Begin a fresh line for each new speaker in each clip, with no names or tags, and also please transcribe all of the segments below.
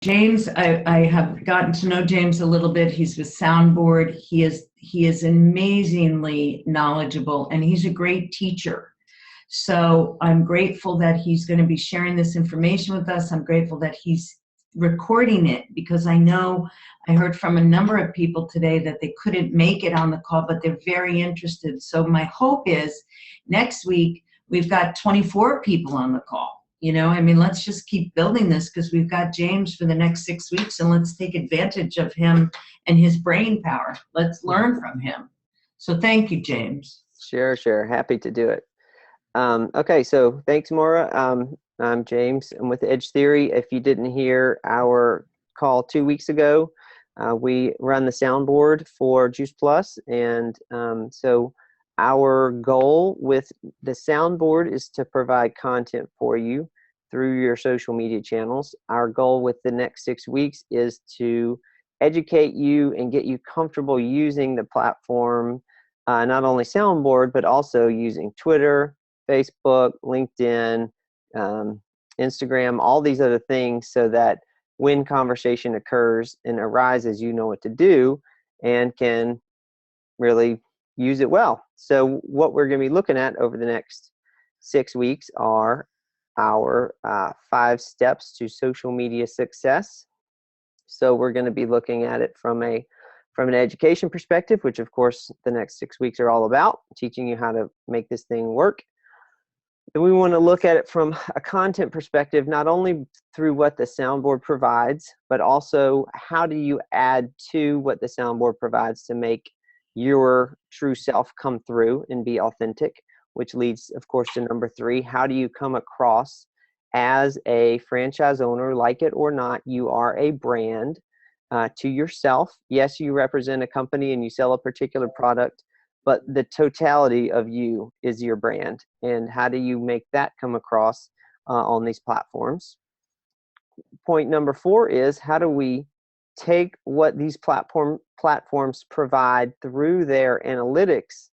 James, I have gotten to know James a little bit. He's with Soundboard. He is amazingly knowledgeable, and he's a great teacher. So I'm grateful that he's going to be sharing this information with us. I'm grateful that he's recording it, because I know I heard from a number of people today that they couldn't make it on the call, but they're very interested. So my hope is next week we've got 24 people on the call. I mean, let's just keep building this, because we've got James for the next 6 weeks, and let's take advantage of him and his brain power. Let's learn from him. So thank you, James.
Sure. Happy to do it. Okay, so thanks, Maura. I'm James. I'm with Edge Theory. If you didn't hear our call 2 weeks ago, we run the soundboard for Juice Plus, and so our goal with the soundboard is to provide content for you through your social media channels. Our goal with the next 6 weeks is to educate you and get you comfortable using the platform, not only soundboard, but also using Twitter, Facebook, LinkedIn, Instagram, all these other things, so that when conversation occurs and arises, you know what to do and can really use it well. So what we're going to be looking at over the next 6 weeks are our 5 steps to social media success. So we're going to be looking at it from an education perspective, which of course the next 6 weeks are all about, teaching you how to make this thing work. And we want to look at it from a content perspective, not only through what the soundboard provides, but also how do you add to what the soundboard provides to make your true self come through and be authentic, which leads, of course, to number 3. How do you come across as a franchise owner? Like it or not, you are a brand to yourself. Yes, you represent a company and you sell a particular product, but the totality of you is your brand. And how do you make that come across on these platforms? Point number 4 is, how do we take what these platforms provide through their analytics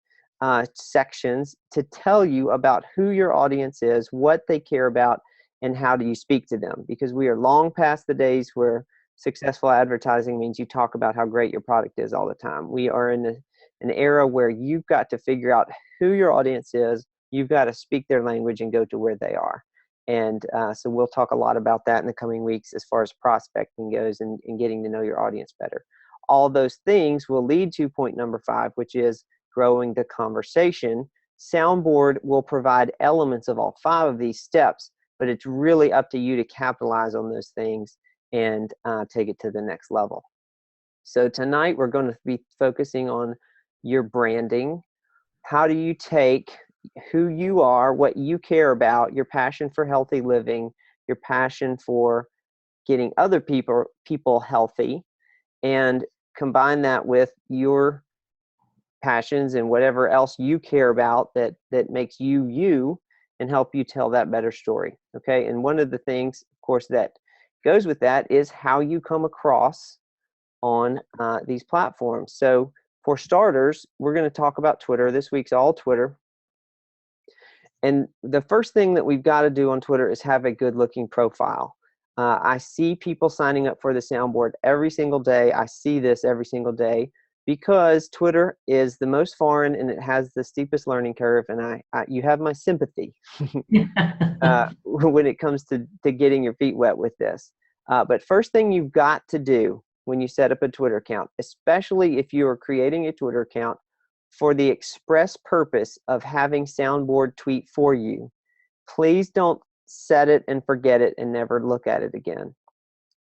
sections to tell you about who your audience is, what they care about, and how do you speak to them? Because we are long past the days where successful advertising means you talk about how great your product is all the time. We are in an era where you've got to figure out who your audience is. You've got to speak their language and go to where they are. And so we'll talk a lot about that in the coming weeks as far as prospecting goes and getting to know your audience better. All those things will lead to point number 5, which is growing the conversation. Soundboard will provide elements of all 5 of these steps, but it's really up to you to capitalize on those things and take it to the next level. So tonight we're going to be focusing on your branding. How do you take who you are, what you care about, your passion for healthy living, your passion for getting other people healthy, and combine that with your passions and whatever else you care about that makes you you, and help you tell that better story. Okay, and one of the things, of course, that goes with that is how you come across on these platforms. So for starters, we're going to talk about Twitter. This week's all Twitter. And the first thing that we've got to do on Twitter is have a good looking profile. I see people signing up for the soundboard every single day. I see this every single day because Twitter is the most foreign and it has the steepest learning curve. And you have my sympathy when it comes to getting your feet wet with this. But first thing you've got to do when you set up a Twitter account, especially if you are creating a Twitter account for the express purpose of having Soundboard tweet for you, please don't set it and forget it and never look at it again.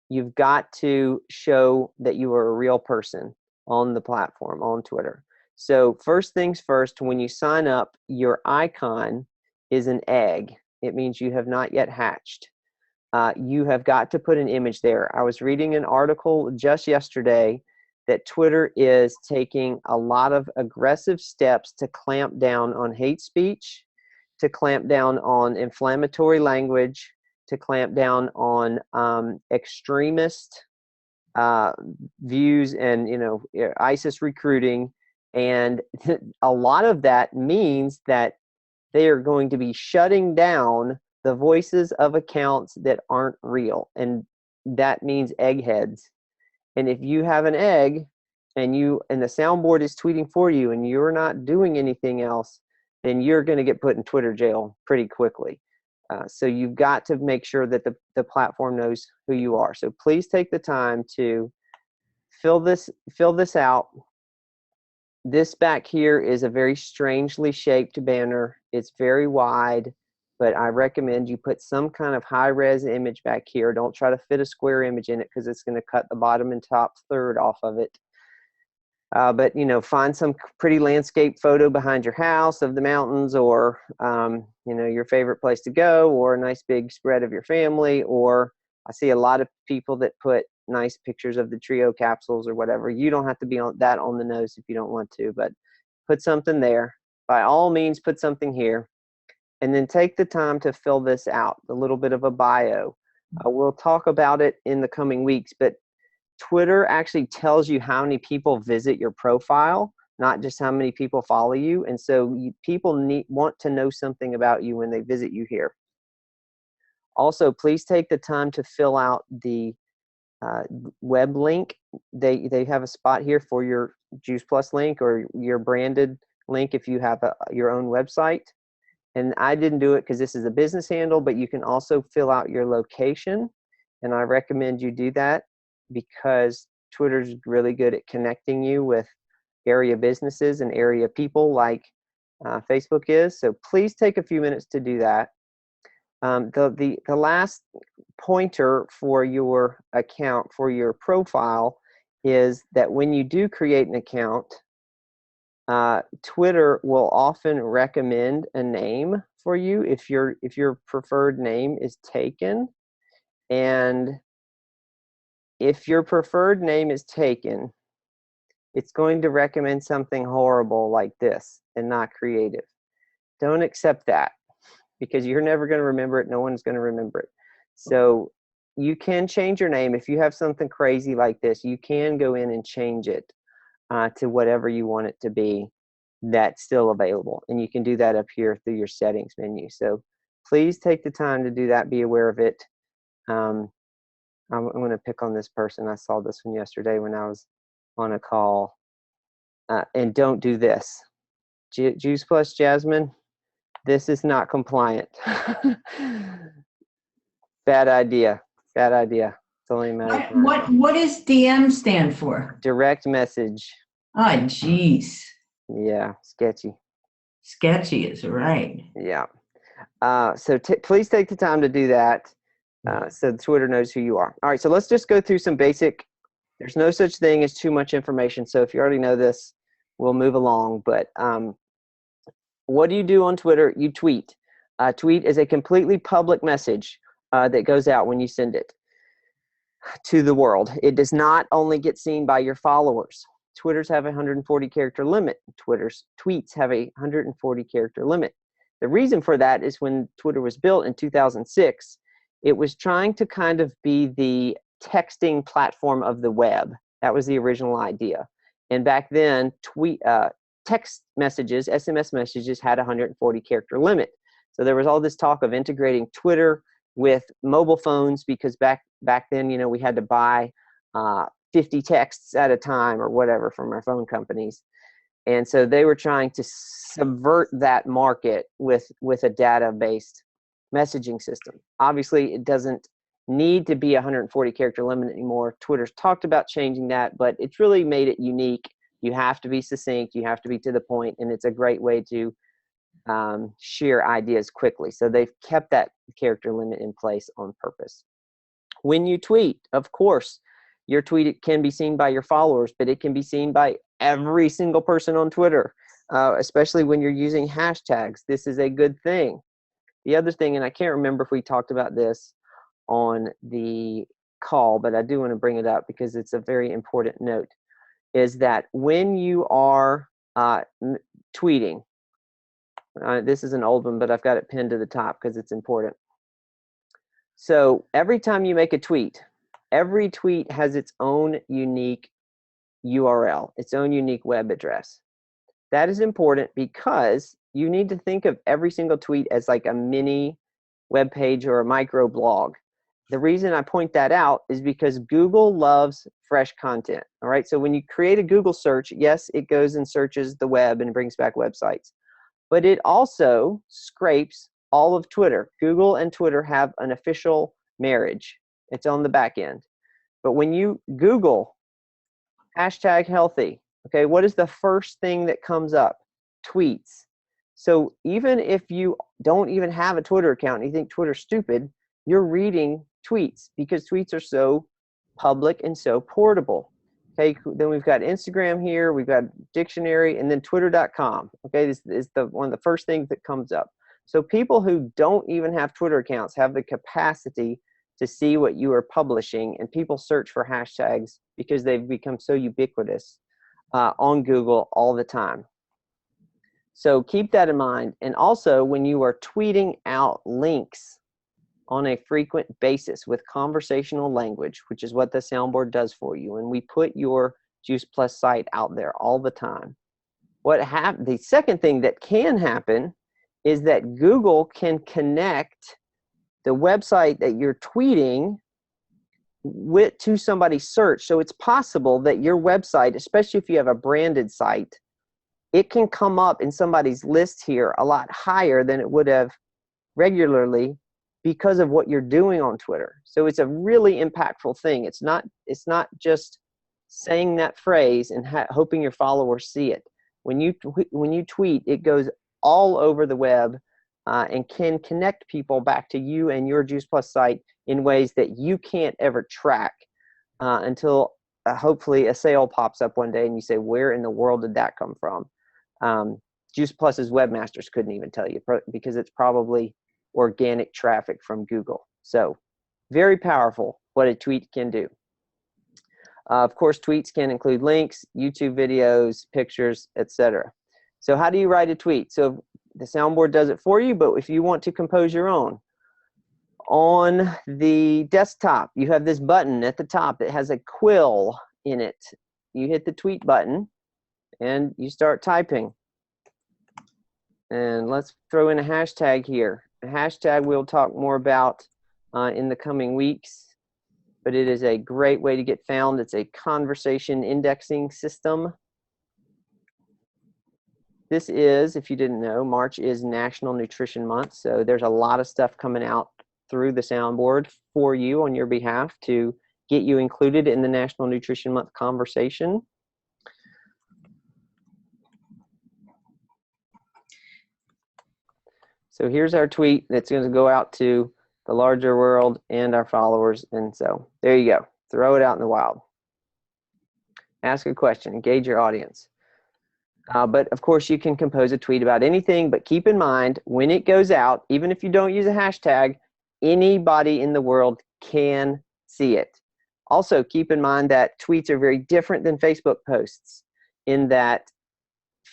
You've got to show that you are a real person on the platform, on Twitter. So first things first, when you sign up, your icon is an egg. It means you have not yet hatched. You have got to put an image there. I was reading an article just yesterday that Twitter is taking a lot of aggressive steps to clamp down on hate speech, to clamp down on inflammatory language, to clamp down on extremist views and ISIS recruiting. And a lot of that means that they are going to be shutting down the voices of accounts that aren't real. And that means eggheads. And if you have an egg and the soundboard is tweeting for you and you're not doing anything else, then you're going to get put in Twitter jail pretty quickly. So you've got to make sure that the platform knows who you are. So please take the time to fill this out. This back here is a very strangely shaped banner. It's very wide, but I recommend you put some kind of high-res image back here. Don't try to fit a square image in it because it's going to cut the bottom and top third off of it. But, you know, find some pretty landscape photo behind your house of the mountains, or, you know, your favorite place to go, or a nice big spread of your family. Or I see a lot of people that put nice pictures of the Trio capsules or whatever. You don't have to be on the nose if you don't want to, but put something there. By all means, put something here. And then take the time to fill this out, a little bit of a bio. We'll talk about it in the coming weeks, but Twitter actually tells you how many people visit your profile, not just how many people follow you. And so people want to know something about you when they visit you here. Also, please take the time to fill out the web link. They have a spot here for your Juice Plus link or your branded link if you have your own website. And I didn't do it because this is a business handle, but you can also fill out your location. And I recommend you do that because Twitter's really good at connecting you with area businesses and area people like Facebook is. So please take a few minutes to do that. The last pointer for your account, for your profile, is that when you do create an account, Twitter will often recommend a name for you if your preferred name is taken. And if your preferred name is taken, it's going to recommend something horrible like this and not creative. Don't accept that because you're never going to remember it. No one's going to remember it. So you can change your name. If you have something crazy like this, you can go in and change it to whatever you want it to be. That's still available. And you can do that up here through your settings menu. So please take the time to do that. Be aware of it. I'm going to pick on this person. I saw this one yesterday when I was on a call. And don't do this. Juice Plus Jasmine, this is not compliant. Bad idea. Bad idea. It's only a matter of time.
What does DM stand for?
Direct message.
Oh, geez.
Yeah, sketchy.
Sketchy is right.
Yeah. So please take the time to do that. So Twitter knows who you are. All right, so let's just go through some basic. There's no such thing as too much information. So if you already know this, we'll move along. But what do you do on Twitter? You tweet. Tweet is a completely public message that goes out when you send it to the world. It does not only get seen by your followers. Twitters have a 140 character limit. Twitter's tweets have a 140 character limit. The reason for that is when Twitter was built in 2006, it was trying to kind of be the texting platform of the web. That was the original idea. And back then, text messages, SMS messages, had a 140 character limit. So there was all this talk of integrating Twitter with mobile phones because back then, you know, we had to buy 50 texts at a time or whatever from our phone companies. And so they were trying to subvert that market with a data-based messaging system. Obviously, it doesn't need to be a 140 character limit anymore. Twitter's talked about changing that, but it's really made it unique. You have to be succinct, you have to be to the point, and it's a great way to share ideas quickly. So they've kept that character limit in place on purpose. When you tweet, of course, your tweet can be seen by your followers, but it can be seen by every single person on Twitter, especially when you're using hashtags. This is a good thing. The other thing, and I can't remember if we talked about this on the call, but I do want to bring it up because it's a very important note, is that when you are tweeting, this is an old one, but I've got it pinned to the top because it's important. So every time you make a tweet, every tweet has its own unique URL, its own unique web address. That is important because you need to think of every single tweet as like a mini web page or a micro blog. the reason I point that out is because Google loves fresh content. All right. So when you create a Google search, yes, it goes and searches the web and brings back websites, but it also scrapes all of Twitter. Google and Twitter have an official marriage. It's on the back end. But when you Google hashtag healthy, okay, what is the first thing that comes up? Tweets. So even if you don't even have a Twitter account and you think Twitter's stupid, you're reading tweets because tweets are so public and so portable. Okay, then we've got Instagram here, we've got dictionary, and then twitter.com. Okay, this is one of the first things that comes up. So people who don't even have Twitter accounts have the capacity to see what you are publishing, and people search for hashtags because they've become so ubiquitous on Google all the time. So keep that in mind. And also, when you are tweeting out links on a frequent basis with conversational language, which is what the soundboard does for you, and we put your Juice Plus site out there all the time. The second thing that can happen is that Google can connect the website that you're tweeting to somebody's search. So it's possible that your website, especially if you have a branded site, it can come up in somebody's list here a lot higher than it would have regularly because of what you're doing on Twitter. So it's a really impactful thing. It's not just saying that phrase and hoping your followers see it. When you tweet, it goes all over the web and can connect people back to you and your Juice Plus site in ways that you can't ever track until hopefully a sale pops up one day and you say, where in the world did that come from? Juice Plus's webmasters couldn't even tell you because it's probably organic traffic from Google. So very powerful what a tweet can do. Of course, tweets can include links, YouTube videos, pictures, etc. So how do you write a tweet? So the soundboard does it for you, but if you want to compose your own, on the desktop, you have this button at the top that has a quill in it. You hit the tweet button and you start typing. And let's throw in a hashtag here. A hashtag we'll talk more about in the coming weeks, but it is a great way to get found. It's a conversation indexing system. This is, if you didn't know, March is National Nutrition Month, so there's a lot of stuff coming out through the soundboard for you on your behalf to get you included in the National Nutrition Month conversation. So here's our tweet that's going to go out to the larger world and our followers. And so there you go. Throw it out in the wild. Ask a question. Engage your audience. But of course, you can compose a tweet about anything. But keep in mind, when it goes out, even if you don't use a hashtag, anybody in the world can see it. Also, keep in mind that tweets are very different than Facebook posts in that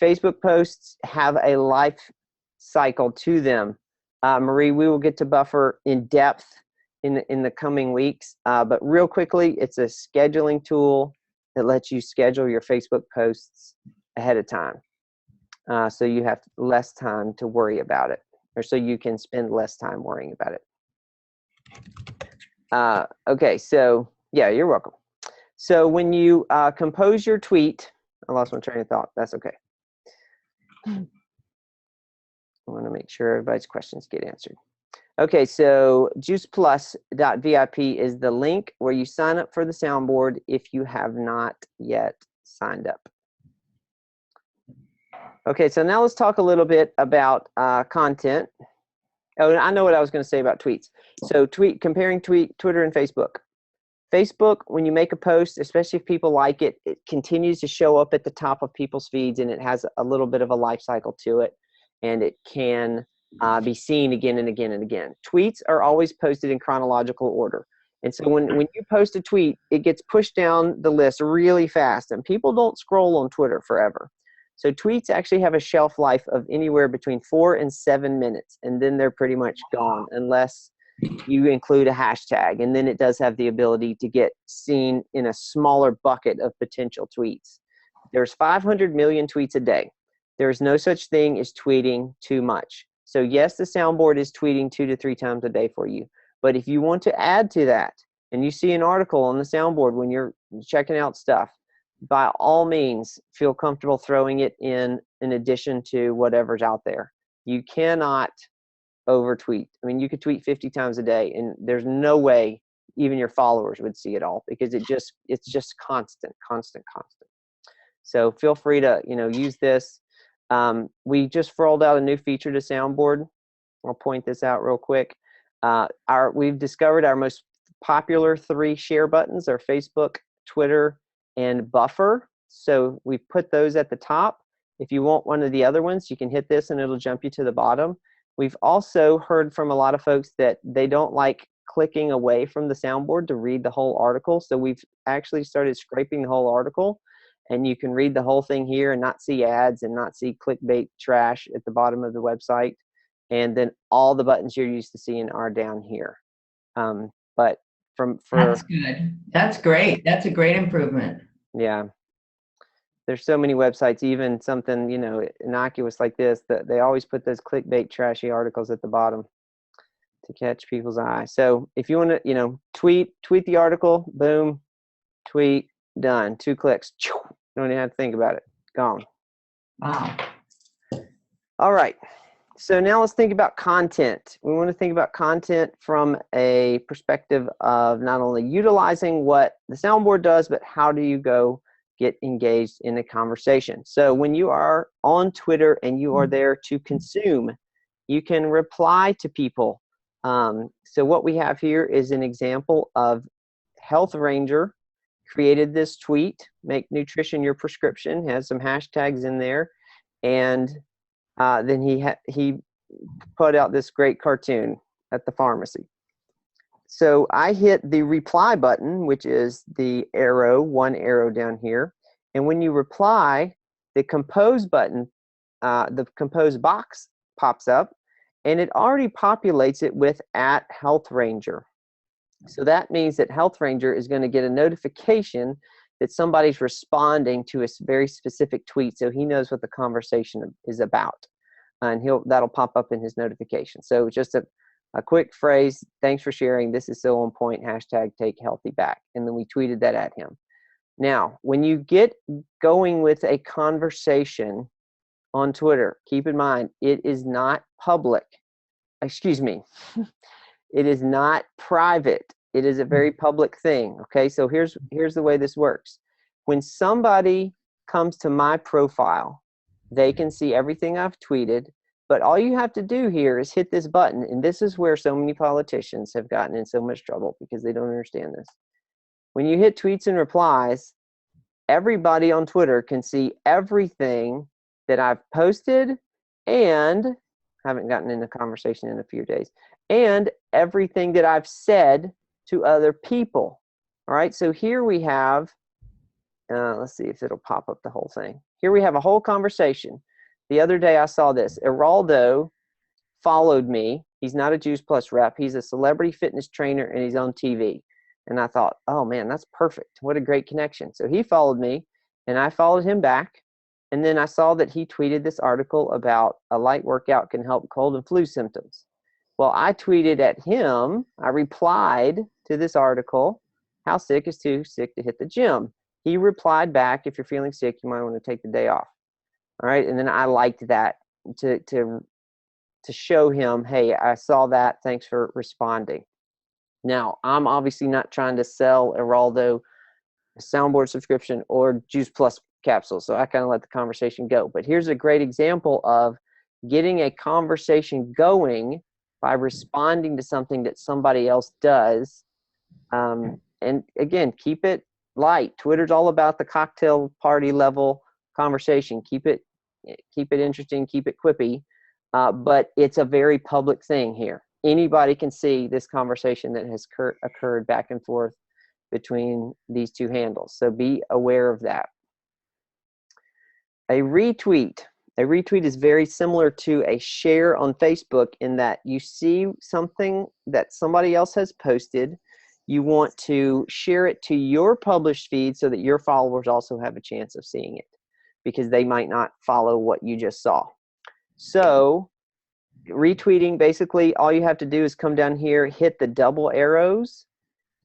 Facebook posts have a life cycle to them. Marie, we will get to Buffer in depth in the coming weeks, but real quickly, it's a scheduling tool that lets you schedule your Facebook posts ahead of time, so you have less time to worry about it, or so you can spend less time worrying about it. Okay, so yeah, you're welcome. So when you compose your tweet, I lost my train of thought. That's okay. I want to make sure everybody's questions get answered. Okay, so juiceplus.vip is the link where you sign up for the soundboard if you have not yet signed up. Okay, so now let's talk a little bit about content. Oh, I know what I was going to say about tweets. So comparing Twitter and Facebook. Facebook, when you make a post, especially if people like it, it continues to show up at the top of people's feeds, and it has a little bit of a life cycle to it, and it can be seen again and again and again. Tweets are always posted in chronological order. And so when you post a tweet, it gets pushed down the list really fast, and people don't scroll on Twitter forever. So tweets actually have a shelf life of anywhere between 4 and 7 minutes, and then they're pretty much gone unless you include a hashtag. And then it does have the ability to get seen in a smaller bucket of potential tweets. There's 500 million tweets a day. There is no such thing as tweeting too much. So yes, the soundboard is tweeting 2 to 3 times a day for you, But if you want to add to that and you see an article on the soundboard when you're checking out stuff, by all means, feel comfortable throwing it in addition to whatever's out there. You cannot over tweet. I mean, you could tweet 50 times a day and there's no way even your followers would see it all, because it's just constant. So feel free to, use this. We just rolled out a new feature to Soundboard. I'll point this out real quick. We've discovered our most popular 3 share buttons are Facebook, Twitter, and Buffer. So we put those at the top. If you want one of the other ones, you can hit this and it'll jump you to the bottom. We've also heard from a lot of folks that they don't like clicking away from the soundboard to read the whole article. So we've actually started scraping the whole article, and you can read the whole thing here and not see ads and not see clickbait trash at the bottom of the website. And then all the buttons you're used to seeing are down here. But
that's good. That's great. That's a great improvement.
Yeah. There's so many websites, even something, innocuous like this, that they always put those clickbait trashy articles at the bottom to catch people's eye. So if you want to, tweet the article, boom, tweet, done. 2 clicks. Don't even have to think about it. Gone.
Wow.
All right. So now let's think about content. We want to think about content from a perspective of not only utilizing what the soundboard does, but how do you go get engaged in a conversation. So when you are on Twitter and you are there to consume, you can reply to people. So what we have here is an example of Health Ranger created this tweet, make nutrition your prescription, has some hashtags in there, and then he put out this great cartoon at the pharmacy. So I hit the reply button, which is the arrow, 1 arrow down here. And when you reply, the compose button, the compose box pops up, and it already populates it with @HealthRanger. So that means that Health Ranger is going to get a notification that somebody's responding to a very specific tweet, so he knows what the conversation is about. And that'll pop up in his notification. So just a quick phrase, thanks for sharing, this is so on point, #TakeHealthyBack. And then we tweeted that at him. Now, when you get going with a conversation on Twitter, keep in mind, it is not public. Excuse me. It is not private. It is a very public thing. Okay, so here's the way this works. When somebody comes to my profile, they can see everything I've tweeted, but all you have to do here is hit this button, and this is where so many politicians have gotten in so much trouble because they don't understand this. When you hit tweets and replies, everybody on Twitter can see everything that I've posted, and haven't gotten in a conversation in a few days, and everything that I've said to other people. All right, so here we have, let's see if it'll pop up the whole thing. Here we have a whole conversation. The other day I saw this. Geraldo followed me. He's not a Juice Plus rep. He's a celebrity fitness trainer, and he's on TV. And I thought, oh man, that's perfect. What a great connection. So he followed me, and I followed him back. And then I saw that he tweeted this article about a light workout can help cold and flu symptoms. Well, I tweeted at him. I replied to this article, how sick is too sick to hit the gym? He replied back, if you're feeling sick, you might want to take the day off. All right, and then I liked that to show him, hey, I saw that. Thanks for responding. Now, I'm obviously not trying to sell Geraldo a soundboard subscription or Juice Plus capsules, so I kind of let the conversation go. But here's a great example of getting a conversation going by responding to something that somebody else does. And again, keep it light. Twitter's all about the cocktail party level conversation. Keep it interesting, keep it quippy, but it's a very public thing here. Anybody can see this conversation that has occurred back and forth between these two handles, so be aware of that. A retweet is very similar to a share on Facebook in that you see something that somebody else has posted, you want to share it to your published feed so that your followers also have a chance of seeing it, because they might not follow what you just saw. So retweeting, basically all you have to do is come down here, hit the double arrows,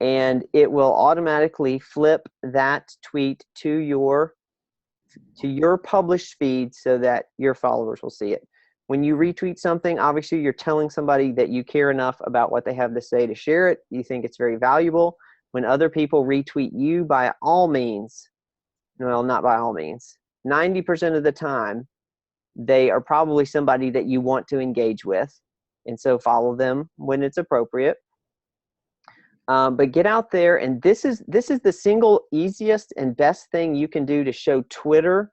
and it will automatically flip that tweet to your published feed so that your followers will see it. When you retweet something, obviously you're telling somebody that you care enough about what they have to say to share it. You think it's very valuable. When other people retweet you, by all means, well, not by all means, 90% of the time, they are probably somebody that you want to engage with. And so follow them when it's appropriate. But get out there, and this is the single easiest and best thing you can do to show Twitter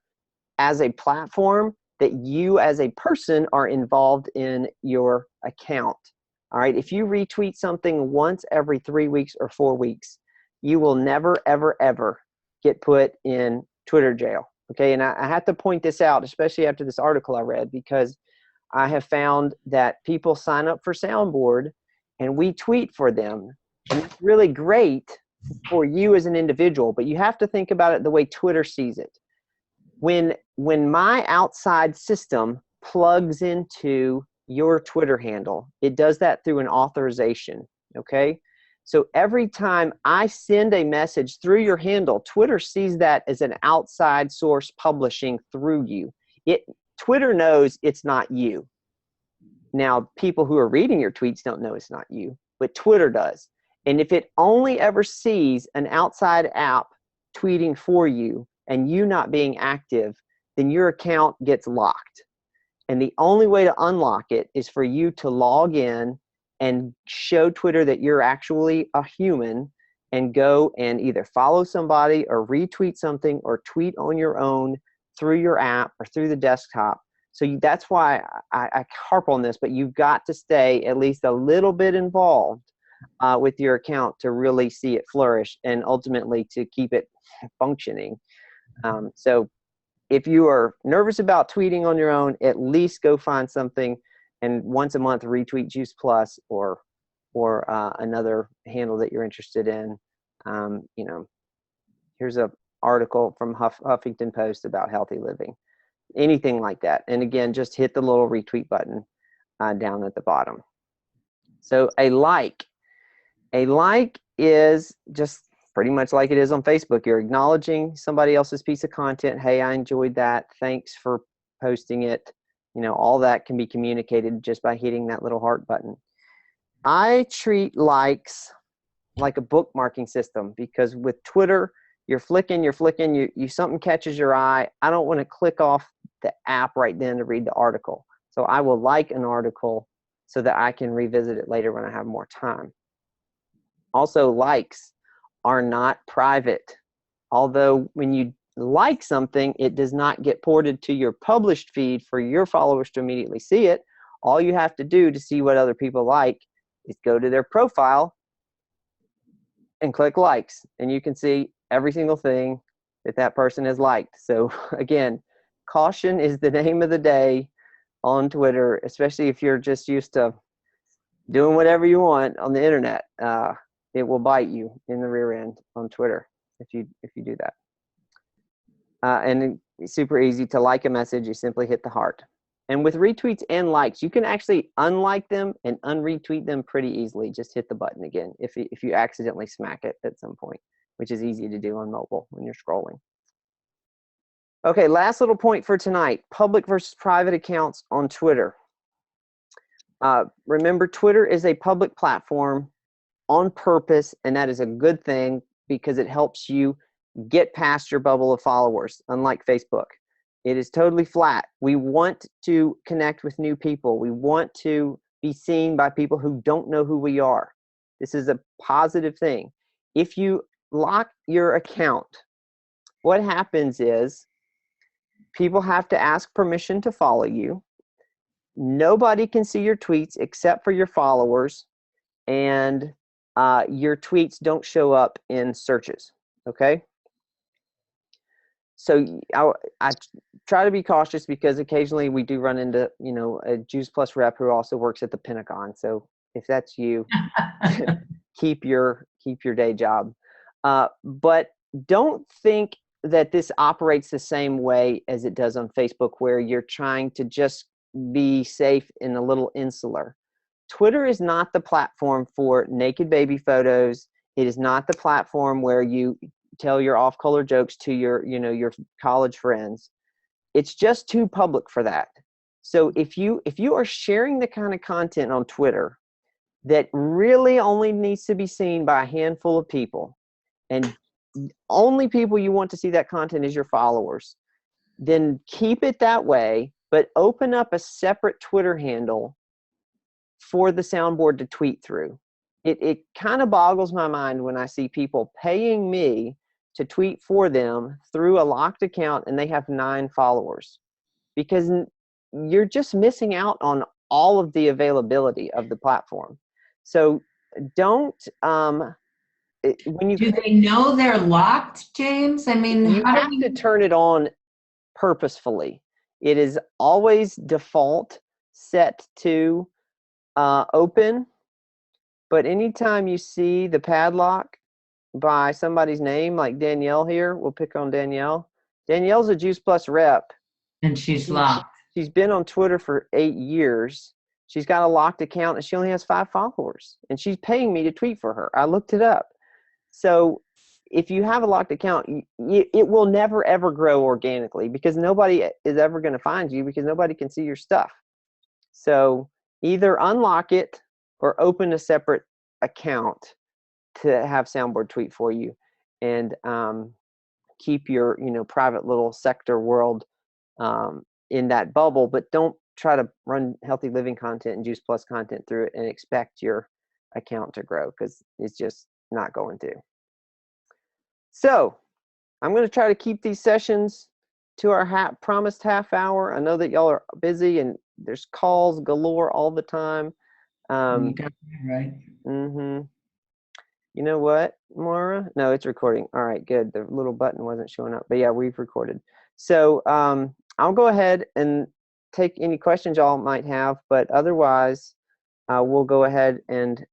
as a platform that you as a person are involved in your account. All right, if you retweet something once every 3 weeks or 4 weeks, you will never, ever, ever get put in Twitter jail. Okay, and I have to point this out, especially after this article I read, because I have found that people sign up for Soundboard and we tweet for them. And it's really great for you as an individual, but you have to think about it the way Twitter sees it. When my outside system plugs into your Twitter handle, it does that through an authorization, okay? So every time I send a message through your handle, Twitter sees that as an outside source publishing through you. Twitter knows it's not you. Now, people who are reading your tweets don't know it's not you, but Twitter does. And if it only ever sees an outside app tweeting for you and you not being active, then your account gets locked. And the only way to unlock it is for you to log in and show Twitter that you're actually a human, and go and either follow somebody or retweet something or tweet on your own through your app or through the desktop. So that's why I harp on this, but you've got to stay at least a little bit involved with your account to really see it flourish and ultimately to keep it functioning. So if you are nervous about tweeting on your own, at least go find something and once a month retweet Juice Plus or another handle that you're interested in. You know, here's an article from Huffington Post about healthy living. Anything like that. And again, just hit the little retweet button down at the bottom. So a like is just pretty much like it is on Facebook. You're acknowledging somebody else's piece of content. Hey, I enjoyed that. Thanks for posting it. You know, all that can be communicated just by hitting that little heart button. I treat likes like a bookmarking system, because with Twitter, you're flicking, something catches your eye. I don't want to click off the app right then to read the article. So I will like an article so that I can revisit it later when I have more time. Also, likes are not private. Although when you like something, it does not get ported to your published feed for your followers to immediately see it. All you have to do to see what other people like is go to their profile and click likes, and you can see every single thing that person has liked. So again, caution is the name of the day on Twitter, especially if you're just used to doing whatever you want on the internet. It will bite you in the rear end on Twitter if you do that. And it's super easy to like a message. You simply hit the heart. And with retweets and likes, you can actually unlike them and unretweet them pretty easily. Just hit the button again if you accidentally smack it at some point, which is easy to do on mobile when you're scrolling. Okay, last little point for tonight: public versus private accounts on Twitter. Remember, Twitter is a public platform on purpose, and that is a good thing because it helps you get past your bubble of followers, unlike Facebook. It is totally flat. We want to connect with new people. We want to be seen by people who don't know who we are. This is a positive thing. If you lock your account, what happens is people have to ask permission to follow you. Nobody can see your tweets except for your followers, and your tweets don't show up in searches, okay? So I try to be cautious because occasionally we do run into, you know, a Juice Plus rep who also works at the Pentagon. So if that's you, keep your day job. But don't think that this operates the same way as it does on Facebook, where you're trying to just be safe and a little insular. Twitter is not the platform for naked baby photos. It is not the platform where you tell your off-color jokes to your, your college friends. It's just too public for that. So if you are sharing the kind of content on Twitter that really only needs to be seen by a handful of people, and only people you want to see that content is your followers, then keep it that way, but open up a separate Twitter handle for the soundboard to tweet through. It kind of boggles my mind when I see people paying me to tweet for them through a locked account and they have 9 followers, because you're just missing out on all of the availability of the platform. So don't when you
Do they know they're locked, James? I mean,
you
how
have
do we...
to turn it on purposefully. It is always default set to open, but anytime you see the padlock by somebody's name, like Danielle here, we'll pick on Danielle. Danielle's a Juice Plus rep.
And she's locked.
She's been on Twitter for 8 years. She's got a locked account and she only has 5 followers, and she's paying me to tweet for her. I looked it up. So if you have a locked account, it will never ever grow organically, because nobody is ever going to find you, because nobody can see your stuff. So either unlock it or open a separate account to have Soundboard tweet for you, and keep your private little sector world in that bubble. But don't try to run Healthy Living content and Juice Plus content through it and expect your account to grow, because it's just not going to. So I'm going to try to keep these sessions to our promised half hour. I know that y'all are busy and there's calls galore all the time.
You got that right.
Mm-hmm. You know what, Maura? No, it's recording. All right, good. The little button wasn't showing up, but yeah, we've recorded. So I'll go ahead and take any questions y'all might have, but otherwise we'll go ahead and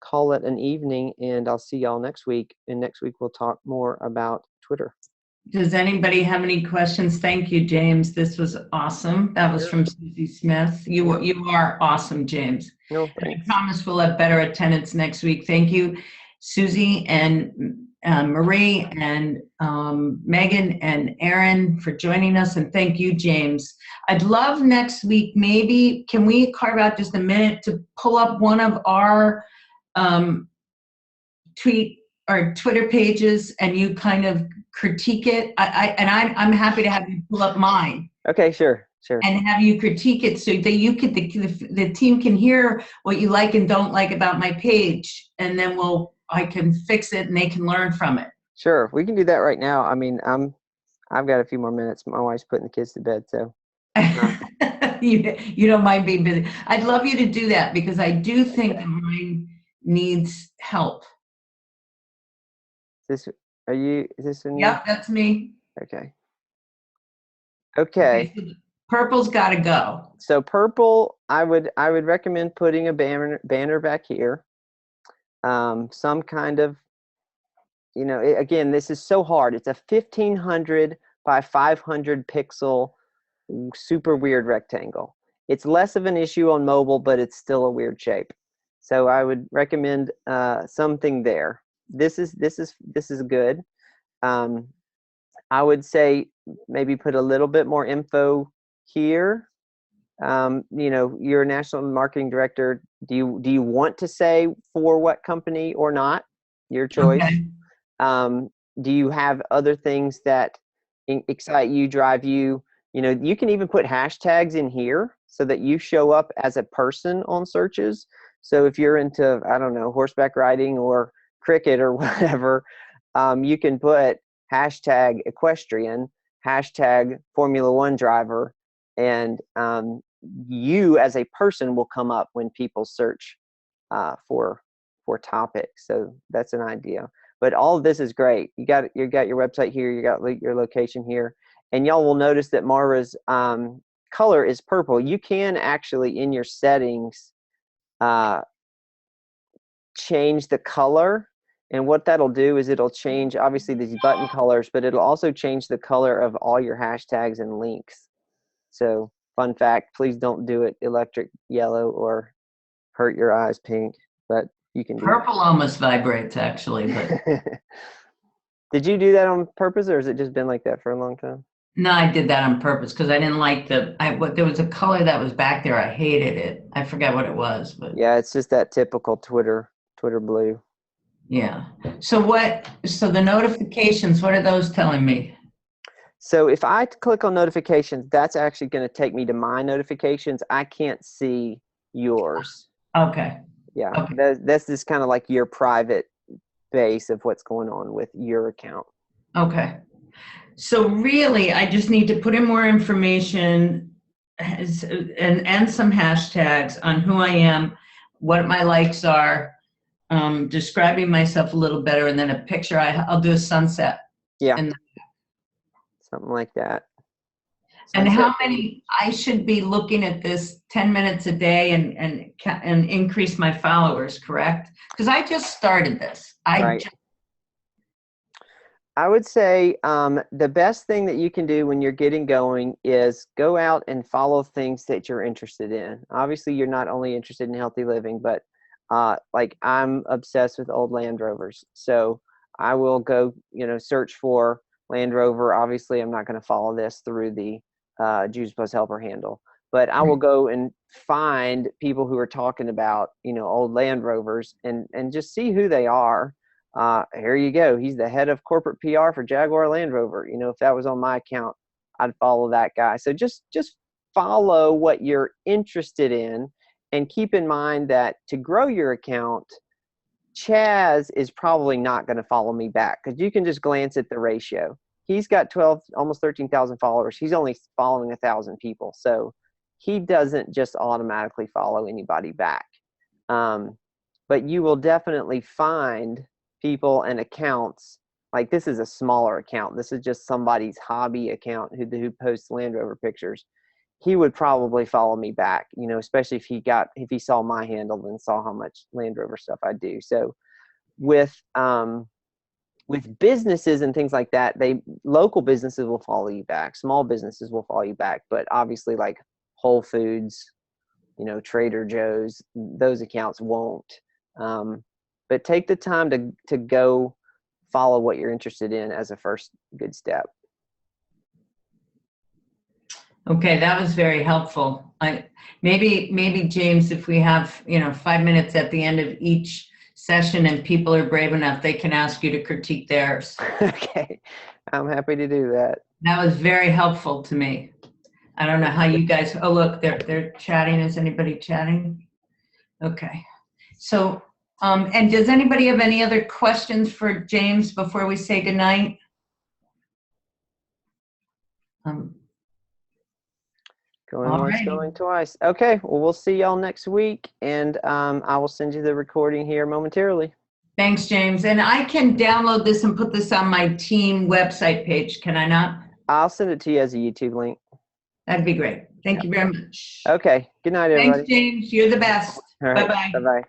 call it an evening, and I'll see y'all next week. And next week we'll talk more about Twitter.
Does anybody have any questions? Thank you, James. This was awesome. That was from Susie Smith. You are awesome, James.
No,
I promise we'll have better attendance next week. Thank you, Susie and Marie and Megan and Aaron, for joining us, and thank you, James. I'd love next week, maybe, can we carve out just a minute to pull up one of our tweet or Twitter pages, and you kind of critique it. I'm happy to have you pull up mine.
Okay, sure.
And have you critique it so that you could the team can hear what you like and don't like about my page, and then I can fix it and they can learn from it.
Sure, we can do that right now. I mean, I've got a few more minutes. My wife's putting the kids to bed, so.
You don't mind being busy. I'd love you to do that, because I do think that mine needs help.
Is this in
Yep, that's me.
Okay.
So purple's got to go.
So purple, I would recommend putting a banner back here. Some kind of, again, this is so hard. It's a 1500 by 500 pixel super weird rectangle. It's less of an issue on mobile, but it's still a weird shape. So I would recommend something there. This is good. I would say maybe put a little bit more info here. You're a national marketing director. Do you want to say for what company or not? Your choice.
Okay.
Do you have other things that excite you, drive you? You can even put hashtags in here so that you show up as a person on searches. So if you're into, I don't know, horseback riding or cricket or whatever, you can put hashtag equestrian, hashtag Formula One driver, and you as a person will come up when people search for topics. So that's an idea. But all of this is great. You got your website here. You got your location here, and y'all will notice that Mara's color is purple. You can actually in your settings change the color, and what that'll do is it'll change obviously these button colors, but it'll also change the color of all your hashtags and links. So Fun fact, please don't do it electric yellow or hurt your eyes pink, but you can do
Purple almost vibrates, actually, but
it. Did you do that on purpose, or has it just been like that for a long time?
no, I did that on purpose because I didn't like there was a color that was back there. I hated it. I forgot what it was, but
Yeah, it's just that typical Twitter blue.
yeah. So the notifications, what are those telling me?
So if I click on notifications, that's actually going to take me to my notifications. I can't see yours.
Okay.
Yeah,
Okay.
that's just kind of like your private base of what's going on with your account.
Okay. So really, I just need to put in more information and some hashtags on who I am, what my likes are, describing myself a little better, and then a picture. I'll do a sunset.
Yeah,
And
something like that.
and
Sunset.
how many I should be looking at this 10 minutes a day and increase my followers, correct? Because I just started this.
Right. I would say the best thing that you can do when you're getting going is go out and follow things that you're interested in. Obviously, you're not only interested in healthy living, but like I'm obsessed with old Land Rovers. So I will go, search for Land Rover. Obviously, I'm not going to follow this through the Jews Plus Helper handle, but I will go and find people who are talking about, old Land Rovers and just see who they are. Here you go. He's the head of corporate PR for Jaguar Land Rover. If that was on my account, I'd follow that guy. So just follow what you're interested in, and keep in mind that to grow your account, Chaz is probably not going to follow me back, because you can just glance at the ratio. He's got 12, almost 13,000 followers. He's only following 1,000 people. So he doesn't just automatically follow anybody back. But you will definitely find people and accounts. Like, this is a smaller account. This is just somebody's hobby account who posts Land Rover pictures. He would probably follow me back, especially if he saw my handle and saw how much Land Rover stuff I do. So with businesses and things like that, local businesses will follow you back. Small businesses will follow you back, but obviously like Whole Foods, Trader Joe's, those accounts won't. But take the time to go follow what you're interested in as a first good step.
Okay, that was very helpful. Maybe James, if we have 5 minutes at the end of each session and people are brave enough, they can ask you to critique theirs.
Okay, I'm happy to do that.
That was very helpful to me. I don't know how you guys. Oh, look, they're chatting. Is anybody chatting? Okay, so. And does anybody have any other questions for James before we say goodnight?
Going once, going twice. Okay, well, we'll see y'all next week, and I will send you the recording here momentarily.
Thanks, James. And I can download this and put this on my team website page, can I not?
I'll send it to you as a YouTube link.
That'd be great. Thank you very much.
Okay, good night, everybody.
Thanks, James. You're the best.
All right,
Bye-bye.
Bye-bye.